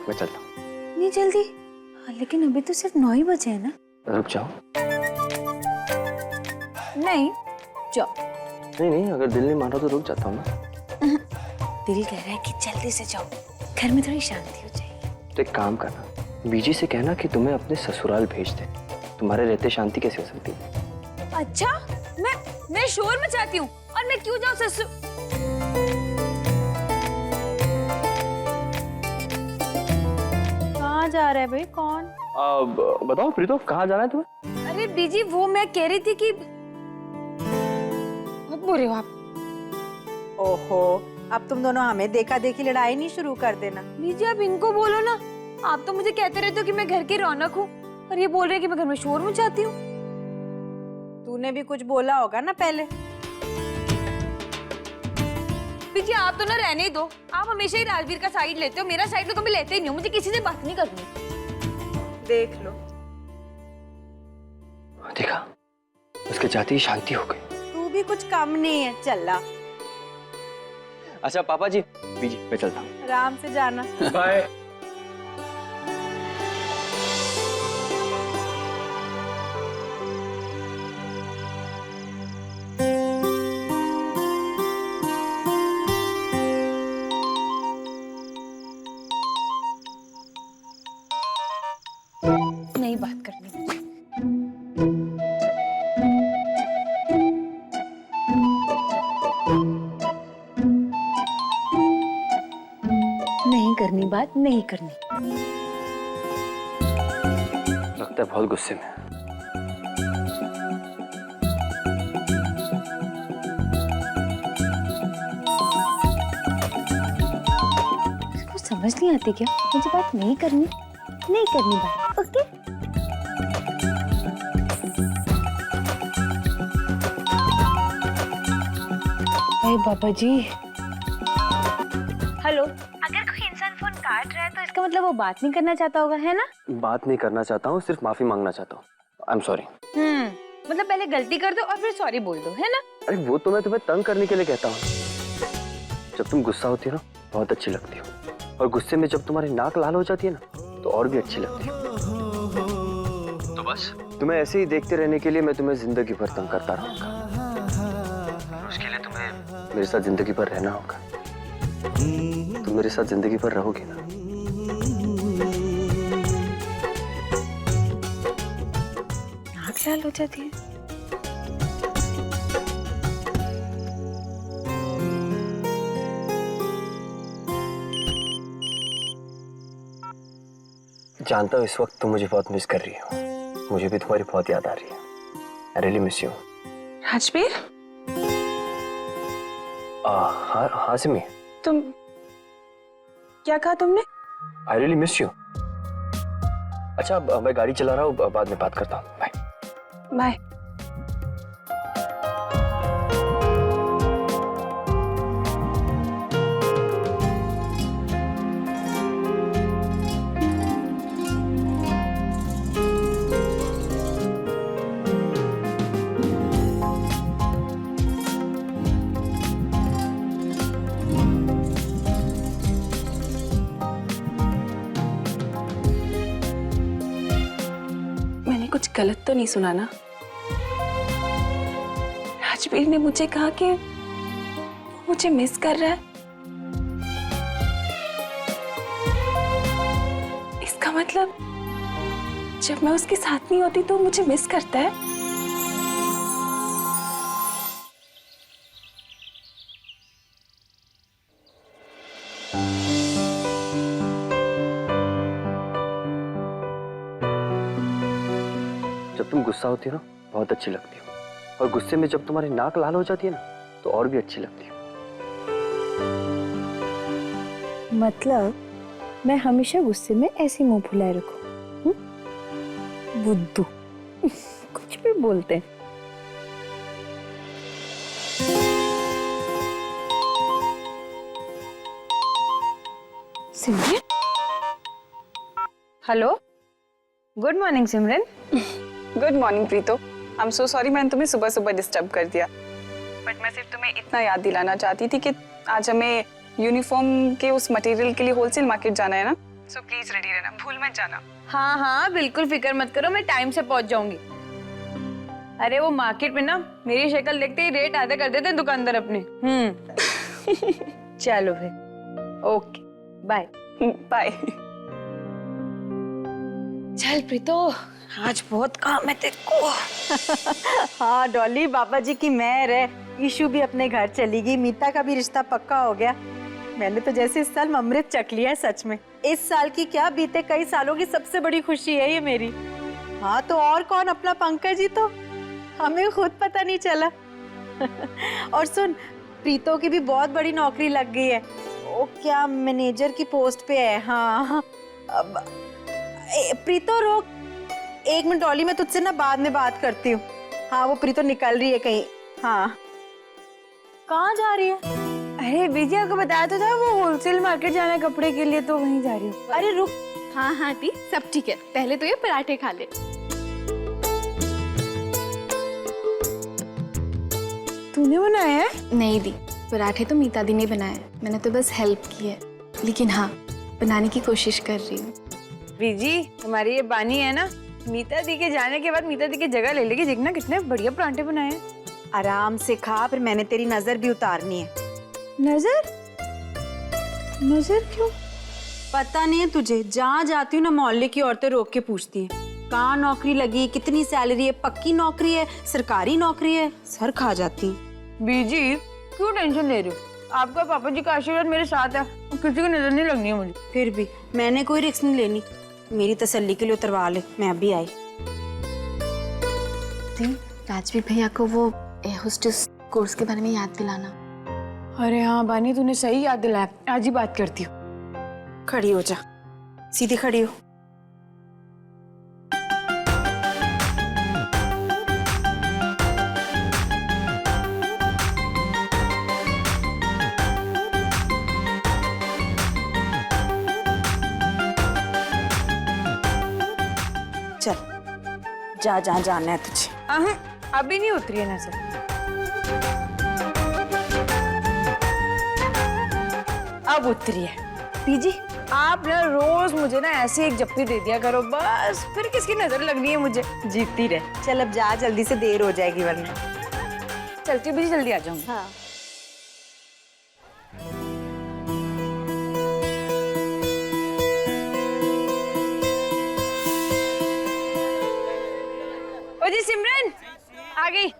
मैं चलता हूँ। नहीं जल्दी। हाँ, लेकिन अभी तो सिर्फ 9 ही बजे है ना। रुक जाओ। नहीं जाओ। नहीं नहीं, अगर दिल नहीं मान रहा तो रुक जाता हूँ मैं। दिल कह रहा है कि जल्दी से जाओ, घर में थोड़ी शांति हो जाएगी। तो एक काम करना, बीजी से कहना कि तुम्हें अपने ससुराल भेज दे। तुम्हारे रहते शांति कैसे हो सकती है? अच्छा, मैं शोर मचाती हूँ और मैं क्यों जाऊँ ससुर? कहाँ जा रहा है भाई? कौन? बताओ प्रीतो, कहाँ जाना है तुम्हें? अरे बीजी, वो मैं कह रही थी कि मत बोल रहे हो आप। ओहो, अब तुम दोनों हमें देखा देखी लड़ाई नहीं शुरू कर देना। बीजी आप इनको बोलो ना, आप तो मुझे कहते रहते हो कि मैं घर की रौनक हूँ और ये बोल रहे हैं कि मैं घर में शोर मचाती हूँ। तूने भी कुछ बोला होगा ना पहले। बीजी आप तो ना रहने ही दो, आप हमेशा ही राजवीर का साइड लेते हो, मेरा साइड तो कभी लेते ही नहीं हो। मुझे किसी से बात नहीं करनी। देख लो, देखा, उसके जाते ही शांति हो गई। तू भी कुछ कम नहीं है। चला। अच्छा पापा जी, बीजी मैं चलता हूँ। आराम से जाना। बाय। नहीं बात करनी मुझे। नहीं करनी बात, नहीं करनी। लगता है बहुत गुस्से में है। इसको समझ नहीं आती क्या? मुझे बात नहीं करनी बात। ओके? अरे बाबा जी। हेलो, अगर कोई इंसान फोन काट रहा है तो इसका मतलब वो बात नहीं करना चाहता होगा, है ना? बात नहीं करना चाहता हूँ, सिर्फ माफी मांगना चाहता हूँ। I am sorry. मतलब पहले गलती कर दो और फिर सॉरी बोल दो, है ना? अरे वो तो मैं तुम्हें तंग करने के लिए कहता हूँ। जब तुम गुस्सा होती हो ना, बहुत अच्छी लगती हो, और गुस्से में जब तुम्हारी नाक लाल हो जाती है ना, तो और भी अच्छी लगती है। तो बस तुम्हें ऐसे ही देखते रहने के लिए मैं तुम्हें जिंदगी भर तंग करता रहूंगा। उसके लिए तुम्हें मेरे साथ जिंदगी भर रहना होगा। तुम मेरे साथ जिंदगी भर रहोगी ना? नाक लाल हो जाती है। जानता हूँ इस वक्त तुम मुझे बहुत मिस कर रही हो। मुझे भी तुम्हारी बहुत याद आ रही है। I really miss you। Rajveer, हाँ सिमी। तुम क्या कहा तुमने? I really miss you। अच्छा मैं गाड़ी चला रहा हूँ, बाद में बात करता हूँ। Bye bye. कुछ गलत तो नहीं सुना ना? राजवीर ने मुझे कहा कि वो मुझे मिस कर रहा है। इसका मतलब जब मैं उसके साथ नहीं होती तो वो मुझे मिस करता है। जब तुम गुस्सा होती हो ना, बहुत अच्छी लगती हो, और गुस्से में जब तुम्हारी नाक लाल हो जाती है ना, तो और भी अच्छी लगती हो। मतलब मैं हमेशा गुस्से में ऐसे मुंह फुलाए रखूं? बुद्धू। कुछ भी बोलते हैं। Simran, hello, good morning Simran. Good morning Preeto. I am so sorry, मैंने तुम्हें सुबह सुबह डिस्टर्ब कर दिया, बट मैं सिर्फ तुम्हें इतना याद दिलाना चाहती थी कि आज हमें यूनिफॉर्म के उस मटेरियल के लिए होलसेल मार्केट जाना है ना, सो प्लीज रेडी रहना, भूल मत जाना। हाँ हाँ बिल्कुल फिक्र मत करो, मैं टाइम से पहुंच जाऊंगी। अरे वो मार्केट में ना मेरी शक्ल देखते ही रेट आधा कर देते हैं दुकानदार अपने। चलो फिर, ओके बाय बाय। चल प्रीतो, आज बहुत काम है तेरे को। हाँ डॉली, बाबा जी की मेहर है। ईशु भी अपने घर चली गई, मीता का भी रिश्ता पक्का हो गया। मैंने तो जैसे इस साल अमृत चख लिया है सच में। इस साल की क्या, बीते कई सालों की सबसे बड़ी खुशी है ये मेरी। हाँ तो और कौन, अपना पंकज ही तो, हमें खुद पता नहीं चला। और सुन, प्रीतो की भी बहुत बड़ी नौकरी लग गई है। वो क्या मैनेजर की पोस्ट पे है। हाँ अब प्रीतो रोक एक मिनट डॉली, मैं तुझसे ना बाद में बात करती हूँ। हाँ वो प्रीतो निकल रही है कहीं। हाँ कहाँ जा रही है? अरे विजय को बताया तो था, वो होलसेल मार्केट जाना है कपड़े के लिए, तो वहीं जा रही हूँ। अरे रुक, हाँ हाँ दी, सब ठीक है। पहले तो ये पराठे खा ले। तूने बनाया है? नहीं दी, पराठे तो मीता दी ने बनाए हैं, मैंने तो बस हेल्प की है। लेकिन हाँ, बनाने की कोशिश कर रही हूँ। विजी, हमारी ये बानी है ना, मीता दी के जाने के बाद मीता दी की जगह ले लेगी। देखना कितने बढ़िया पराठे बनाए हैं। आराम से खा, फिर मैंने तेरी नजर भी उतारनी है। नजर? नजर क्यों? पता नहीं है तुझे, जहाँ जाती हूँ ना मोहल्ले की औरतें रोक के पूछती हैं कहाँ नौकरी लगी, कितनी सैलरी है, पक्की नौकरी है, सरकारी नौकरी है। सर खा जाती हैं। बीजी क्यों टेंशन ले रही हो? आपका पापा जी का आशीर्वाद मेरे साथ है, किसी की नजर नहीं लगनी है मुझे। फिर भी मैंने कोई रिस्क नहीं लेनी, मेरी तसल्ली के लिए उतरवा ले। मैं अभी आई। दी, राजवीर भैया को वो एयर होस्टेस कोर्स के बारे में याद दिलाना। अरे हाँ बानी, तूने सही याद दिलाया, आज ही बात करती हूँ। खड़ी हो जा, सीधी खड़ी हो। चल जा, जहाँ जाना है तुझे। अभी नहीं उतरी है नजर। अब उतरी है। पीजी, आप ना रोज मुझे ना ऐसे एक जप्पी दे दिया करो, बस फिर किसकी नजर लगनी है मुझे। जीतती रहे। चल अब जा, जल्दी से देर हो जाएगी वरना। चलती भी जल्दी आ जाऊंगी। हाँ ओ जी सिमरन आ गई।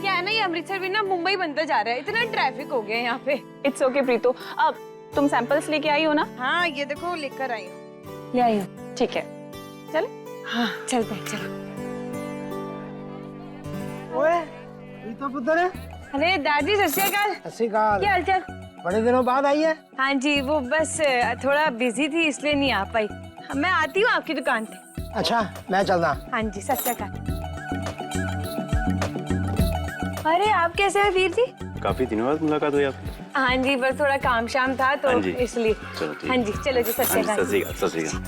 क्या है ना, ये अमृतसर भी ना मुंबई बनता जा रहा है, इतना ट्रैफिक हो गया है यहाँ पे। इट्स ओके प्रीतो, अब तुम सैंपल्स लेके आई हो ना? हाँ ये देखो लेकर आई हूँ। ले आई हूँ। ठीक है, चल। हाँ चलते हैं, चलो। ओए, ये तो पुत्र है। अरे दादी सत श्री अकाल। सत श्री अकाल। क्या हालचाल? बड़े दिनों बाद आई है। हाँ जी, वो बस थोड़ा बिजी थी इसलिए नहीं आ पाई। मैं आती हूँ आपकी दुकान पे। अच्छा, मैं चलना। हाँ जी, सत श्री अकाल। अरे आप कैसे हैं वीर जी? काफी दिनों बाद मुलाकात हुई आपकी। हाँ जी, बस थोड़ा काम शाम था तो हाँ जी। इसलिए। चलो ठीक। हाँ जी चलो जी, सत श्री अकाल। सत श्री अकाल।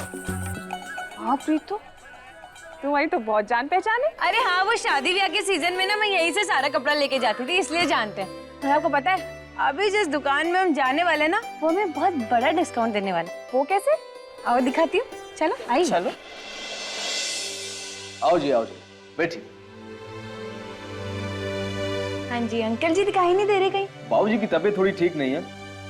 हाँ प्रीतो, तुम्हारी तो बहुत जान पहचान है। अरे हाँ, वो शादी ब्याह के सीजन में ना मैं यहीं से सारा कपड़ा लेके जाती थी, इसलिए जानते हैं। और आपको पता है, अभी जिस दुकान में हम जाने वाले हैं ना, वो हमें बहुत बड़ा डिस्काउंट देने वाला है। वो कैसे? आओ दिखाती हूँ, चलो आई। चलो। आओ जी बैठिए। हाँ जी अंकल जी, दिखाई नहीं दे रहे कहीं। बाबूजी की तबीयत थोड़ी ठीक नहीं है,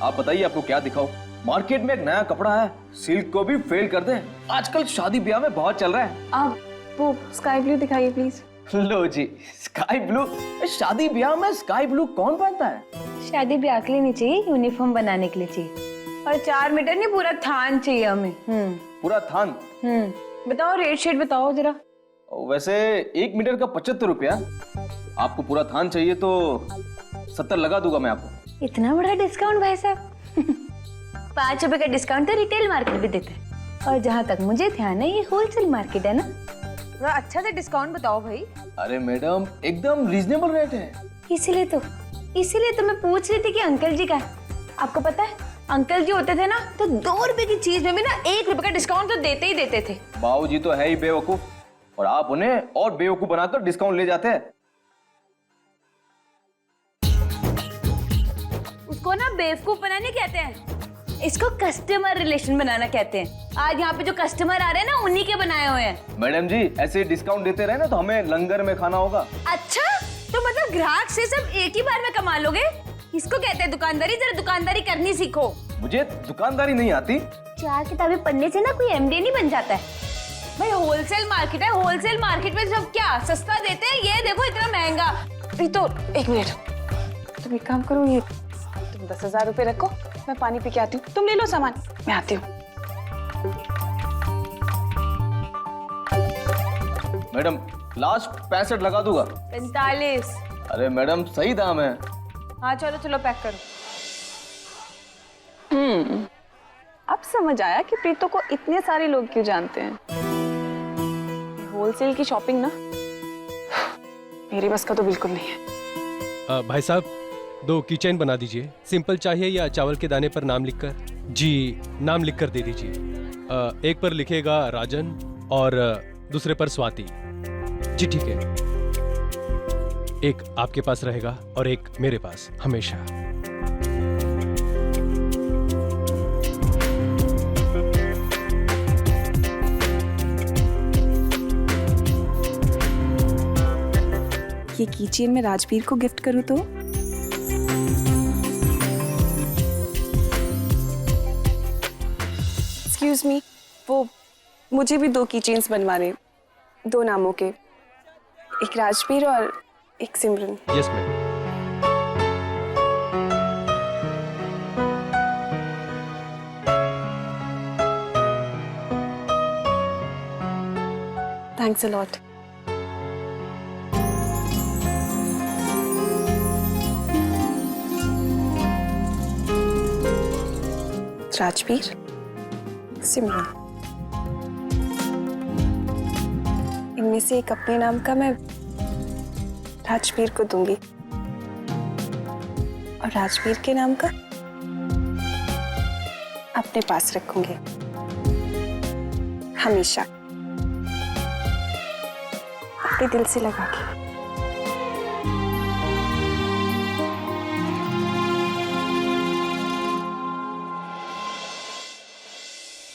आप बताइए आपको क्या दिखाओ। मार्केट में एक नया कपड़ा है, सिल्क को भी फेल कर दे, आजकल शादी ब्याह में बहुत चल रहा है। आप वो स्काई ब्लू दिखाइए प्लीज। लो जी, स्काई ब्लू। शादी ब्याह में स्काई ब्लू कौन पहनता है? शादी ब्याह के लिए नहीं चाहिए, यूनिफॉर्म बनाने के लिए चाहिए। और 4 मीटर नहीं, पूरा थान चाहिए हमें। पूरा थान? बताओ रेट शेट बताओ जरा। वैसे 1 मीटर का 75 रुपया। आपको पूरा थान चाहिए तो 70 लगा दूंगा मैं आपको। इतना बड़ा डिस्काउंट भाई साहब? 5 रुपए का डिस्काउंट तो रिटेल मार्केट भी देते हैं, और जहाँ तक मुझे ध्यान है ये होलसेल मार्केट है ना। थोड़ा अच्छा से डिस्काउंट बताओ भाई। अरे मैडम, एकदम रीजनेबल रेट है। इसीलिए तो मैं पूछ रही थी कि अंकल जी का है। आपको पता है, अंकल जी होते थे ना तो 2 रुपए की चीज में भी ना 1 रुपए का डिस्काउंट तो देते ही देते थे। बाबूजी तो है ही बेवकूफ, और आप उन्हें और बेवकूफ बनाकर डिस्काउंट ले जाते हैं। उसको ना बेवकूफ बनाने कहते हैं। इसको कस्टमर रिलेशन बनाना कहते हैं। आज यहाँ पे जो कस्टमर आ रहे हैं ना, उन्हीं के बनाए हुए हैं। मैडम जी ऐसे डिस्काउंट देते रहे ना तो हमें लंगर में खाना होगा। अच्छा, तो मतलब ग्राहक से सब एक ही बार में कमा लोगे? इसको कहते हैं दुकानदारी। जरा दुकानदारी करनी सीखो। मुझे दुकानदारी नहीं आती। 4 किताबें पढ़ने से ना कोई एमडी नहीं बन जाता है भाई। होलसेल मार्केट है, होलसेल मार्केट में सब क्या सस्ता देते हैं, ये देखो इतना महंगा। प्रीतो, एक मिनट, तुम एक काम करो, ये तुम 10,000 रुपए रखो, मैं पानी पी के आती हूँ। तुम ले लो सामान, मैं आती हूँ। मैडम लास्ट 65 लगा दूंगा। 45। अरे मैडम सही दाम है। हाँ चलो चलो पैक करो। अब समझ आया कि प्रीतो को इतने सारे लोग क्यों जानते हैं। होलसेल की शॉपिंग ना मेरी बस का तो बिल्कुल नहीं है। भाई साहब 2 किचन बना दीजिए। सिंपल चाहिए या चावल के दाने पर नाम लिखकर? जी, नाम लिखकर दे दीजिए। एक पर लिखेगा राजन और दूसरे पर स्वाति। जी ठीक है। एक आपके पास रहेगा और एक मेरे पास हमेशा। ये कीचेन में राजवीर को गिफ्ट करूँ तो? एक्सक्यूज मी, वो मुझे भी 2 कीचेन्स बनवाने, 2 नामों के, एक राजवीर और एक Simran. Yes ma'am. Thanks a lot. Rajveer, Simran, इनमें से एक अपने नाम का मैं राजवीर को दूंगी और राजवीर के नाम का अपने पास रखूंगी हमेशा, अपने दिल से लगा के।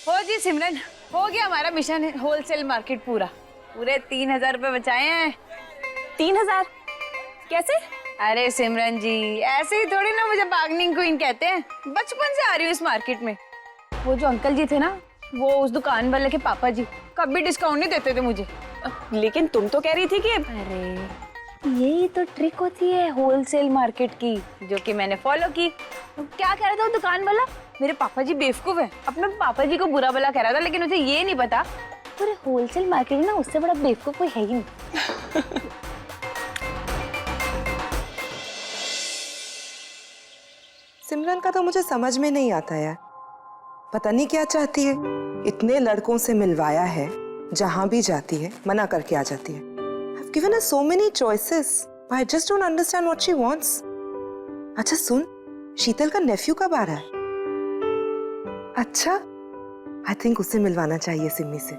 हो जी सिमरन, हो गया हमारा मिशन है। होलसेल मार्केट पूरे 3000 रुपए बचाए हैं। 3000 कैसे? अरे सिमरन जी, ऐसे ही थोड़ी ना मुझे बार्गेनिंग क्वीन कहते हैं। बचपन से आ रही हूँ इस मार्केट में। वो जो अंकल जी थे ना, वो उस दुकान वाले के पापा जी, कभी डिस्काउंट नहीं देते थे मुझे। लेकिन तुम तो कह रही थी कि अरे यही तो ट्रिक होती है होलसेल मार्केट की, जो कि मैंने फॉलो की। क्या कह रहा था वो दुकान वाला? मेरे पापा जी बेवकूफ है, अपने पापा जी को बुरा भला कह रहा था, लेकिन उसे ये नहीं पता पूरे होलसेल मार्केट में ना उससे बड़ा बेवकूफ कोई है ही नहीं। सिमरन का तो मुझे समझ में नहीं आता यार, पता नहीं क्या चाहती है। इतने लड़कों से मिलवाया है, जहां भी जाती है मना करके आ जाती है। I've given her so many choices, but I just don't understand what she wants. अच्छा सुन, शीतल का नेफ्यू कब आ रहा है? अच्छा, आई थिंक उसे मिलवाना चाहिए सिमी से।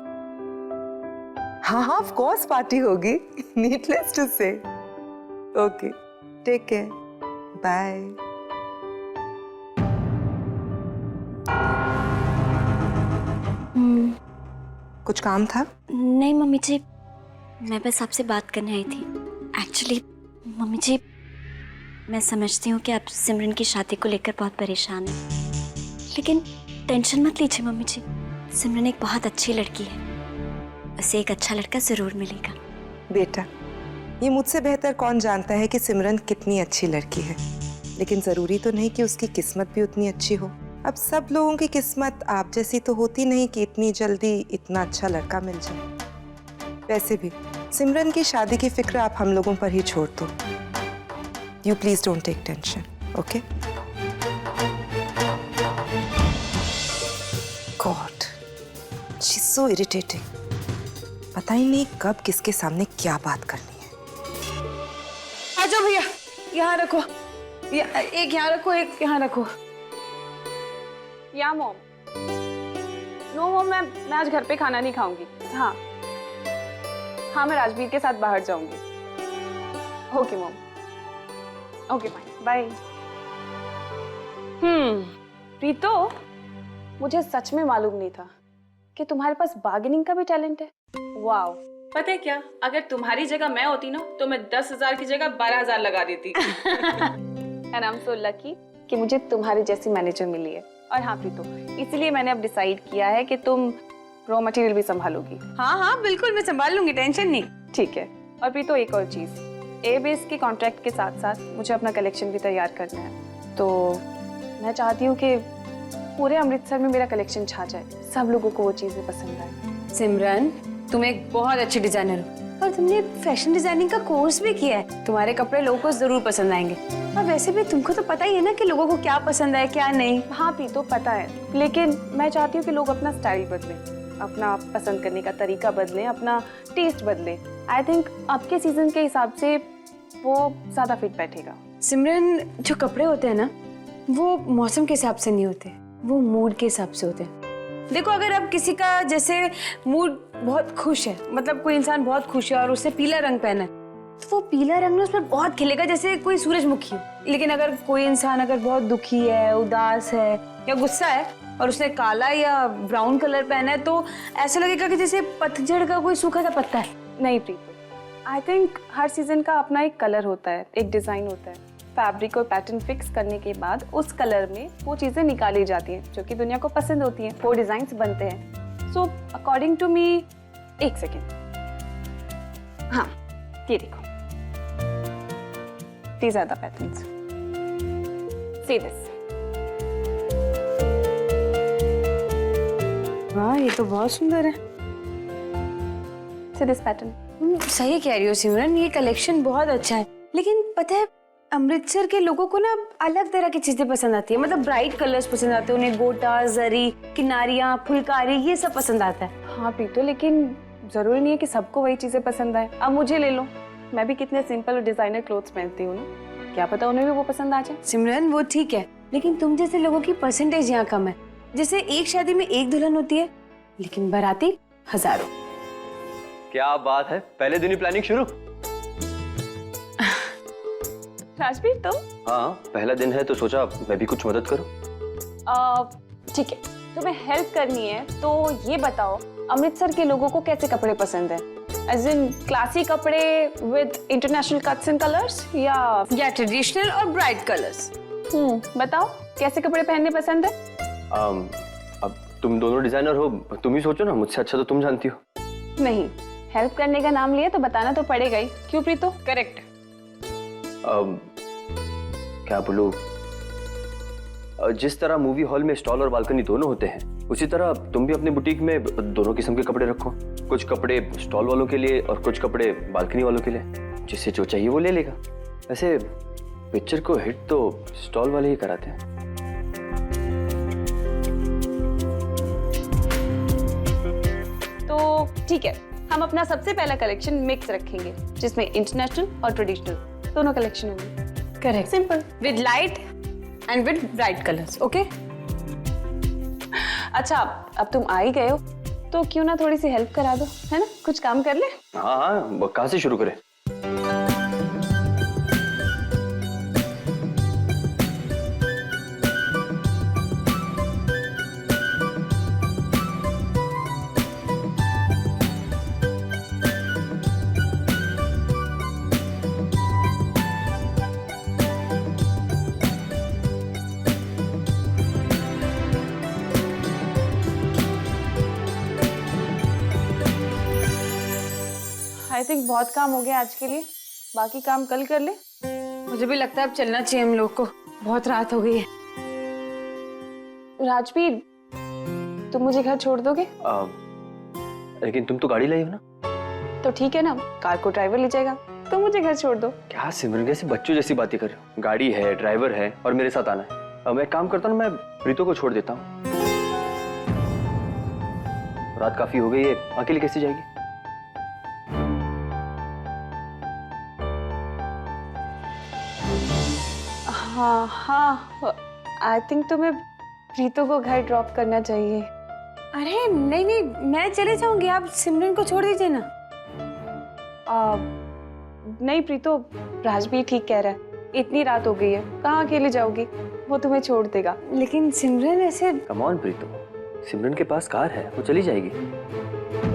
हाँ हाँ, ऑफ कोर्स पार्टी होगी। Needless to say. Okay, take care, bye. कुछ काम था? नहीं मम्मी जी, मैं बस आपसे बात करने आई थी। एक्चुअली मम्मी जी, मैं समझती हूँ कि आप सिमरन की शादी को लेकर बहुत परेशान हैं, लेकिन टेंशन मत लीजिए मम्मी जी। सिमरन एक बहुत अच्छी लड़की है, उसे एक अच्छा लड़का जरूर मिलेगा। बेटा, ये मुझसे बेहतर कौन जानता है कि सिमरन कितनी अच्छी लड़की है, लेकिन जरूरी तो नहीं कि उसकी किस्मत भी उतनी अच्छी हो। अब सब लोगों की किस्मत आप जैसी तो होती नहीं कि इतनी जल्दी इतना अच्छा लड़का मिल जाए। वैसे भी सिमरन की शादी की फिक्र आप हम लोगों पर ही छोड़ दो। You please don't take tension, okay? God, she is so irritating. पता ही नहीं कब किसके सामने क्या बात करनी है। आ जाओ भैया, यहाँ रखो, एक यहाँ रखो, एक यहाँ रखो। या मॉम? नो मॉम, मैं आज घर पे खाना नहीं खाऊंगी। हाँ हाँ, मैं राजवीर के साथ बाहर जाऊंगी। Okay mom, okay bye bye. Preeto, मुझे सच में मालूम नहीं था कि तुम्हारे पास बार्गेनिंग का भी टैलेंट है। वाओ। पता है क्या, अगर तुम्हारी जगह मैं होती ना तो मैं 10,000 की जगह 12,000 लगा देती। And I am so lucky कि मुझे तुम्हारी जैसी मैनेजर मिली है। और हाँ प्रीतो, इसीलिए मैंने अब डिसाइड किया है कि तुम रॉ मटेरियल भी संभालोगी। हाँ हाँ बिल्कुल, मैं संभाल लूंगी, टेंशन नहीं। ठीक है। और प्रीतो एक और चीज, ए बेस के कॉन्ट्रैक्ट के साथ साथ मुझे अपना कलेक्शन भी तैयार करना है। तो मैं चाहती हूँ कि पूरे अमृतसर में मेरा कलेक्शन छा जाए, सब लोगों को वो चीजें पसंद आए। सिमरन, तुम एक बहुत अच्छी डिजाइनर हो और तुमने फैशन डिजाइनिंग का कोर्स भी किया है। तुम्हारे कपड़े लोगों को जरूर पसंद आएंगे। और वैसे भी तुमको तो पता ही है ना कि लोगों को क्या पसंद है क्या नहीं। हाँ प्रीतो पता है, लेकिन मैं चाहती हूँ कि लोग अपना स्टाइल बदलें, अपना पसंद करने का तरीका बदलें, अपना टेस्ट बदलें। आई थिंक आपके सीजन के हिसाब से वो ज्यादा फिट बैठेगा। सिमरन, जो कपड़े होते हैं ना वो मौसम के हिसाब से नहीं होते, वो मूड के हिसाब से होते हैं। देखो, अगर अब किसी का जैसे मूड बहुत खुश है, मतलब कोई इंसान बहुत खुश है और उसने पीला रंग पहना है, तो वो पीला रंग ना उस पर बहुत खिलेगा जैसे कोई सूरजमुखी हो। लेकिन अगर कोई इंसान अगर बहुत दुखी है, उदास है या गुस्सा है और उसने काला या ब्राउन कलर पहना है तो ऐसा लगेगा कि जैसे पतझड़ का कोई सूखा सा पत्ता है। नहीं Preeto, I think her season का अपना एक कलर होता है, एक डिजाइन होता है। फैब्रिक और पैटर्न फिक्स करने के बाद उस कलर में वो चीजें निकाली जाती हैं जो कि दुनिया को पसंद होती हैं, वो डिजाइन्स बनते हैं। सो अकॉर्डिंग टू मी, एक सेकेंड, हाँ ये देखो, these are the patterns. See this. वाह, ये तो बहुत सुंदर है। See this pattern. सही कह रही हो सिमरन, ये कलेक्शन बहुत अच्छा है। लेकिन पता है, अमृतसर के लोगों को ना अलग तरह की चीजें पसंद आती है। मतलब ब्राइट कलर्स पसंद आते हैं उन्हें, गोटा, जरी, किनारियां, फुलकारी, ये सब पसंद आता है। हाँ प्रीतो, लेकिन जरूरी नहीं है कि सबको वही चीजें पसंद आए। अब मुझे ले लो, मैं भी कितने सिंपल और डिजाइनर क्लोथ्स पहनती हूँ ना, क्या पता उन्हें भी वो पसंद आ जाए। सिमरन, वो ठीक है, लेकिन तुम जैसे लोगों की परसेंटेज यहाँ कम है। जैसे एक शादी में एक दुल्हन होती है लेकिन बाराती हजारों। क्या बात है, पहले दिन ही प्लानिंग शुरू। राजवीर तो हाँ, पहला दिन है तो सोचा मैं भी कुछ मदद करूं। ठीक है, तुम्हें हेल्प करनी है तो ये बताओ, अमृतसर के लोगों को कैसे कपड़े पसंद है? एज इन क्लासी कपड़े with international cuts and colours या ट्रेडिशनल और ब्राइट कलर्स? बताओ कैसे कपड़े पहनने पसंद है? अब तुम दोनों डिजाइनर हो, तुम ही सोचो ना, मुझसे अच्छा तो तुम जानती हो। नहीं, हेल्प करने का नाम लिया तो बताना तो पड़ेगा ही। क्यों प्रीतो? करेक्ट। क्या बोलूं, जिस तरह मूवी हॉल में स्टॉल और बालकनी दोनों होते हैं, उसी तरह तुम भी अपने बुटीक में दोनों किस्म के कपड़े रखो। कुछ कपड़े स्टॉल वालों के लिए और कुछ कपड़े बालकनी वालों के लिए। जिसे जो चाहिए वो ले लेगा। वैसे पिक्चर को हिट तो स्टॉल वाले ही कराते हैं। तो ठीक है, हम अपना सबसे पहला कलेक्शन मिक्स रखेंगे जिसमें इंटरनेशनल और ट्रेडिशनल दोनों कलेक्शन होंगे। Correct, simple, with light and with bright colours. Okay. अच्छा, अब तुम आ ही गए हो तो क्यों ना थोड़ी सी हेल्प करा दो, है ना? कुछ काम कर ले। हाँ हाँ, कहाँ से शुरू करें? आई थिंक बहुत काम हो गया आज के लिए, बाकी काम कल कर ले। मुझे भी लगता है अब चलना चाहिए हम लोग को, बहुत रात हो गई है। राजवीर, तुम मुझे घर छोड़ दोगे? लेकिन तुम तो गाड़ी लाई हो ना। तो ठीक है ना, कार को ड्राइवर ले जाएगा, तुम मुझे घर छोड़ दो। क्या सिमरन, कैसे बच्चों जैसी बातें कर रहे हो? गाड़ी है, ड्राइवर है और मेरे साथ आना है। अब मैं काम करता हूँ, मैं प्रीतो को छोड़ देता हूँ। रात काफी हो गई है, अकेले कैसे जाएगी? हाँ हाँ, आई थिंक तुम्हें प्रीतो को घर ड्रॉप करना चाहिए। अरे नहीं नहीं, मैं चले जाऊंगी, आप सिमरन को छोड़ दीजिए ना। नहीं प्रीतो, राजवीर ठीक कह रहा है, इतनी रात हो गई है, कहाँ अकेले जाओगी? वो तुम्हें छोड़ देगा। लेकिन सिमरन ऐसे। कम ऑन प्रीतो, सिमरन के पास कार है, वो चली जाएगी।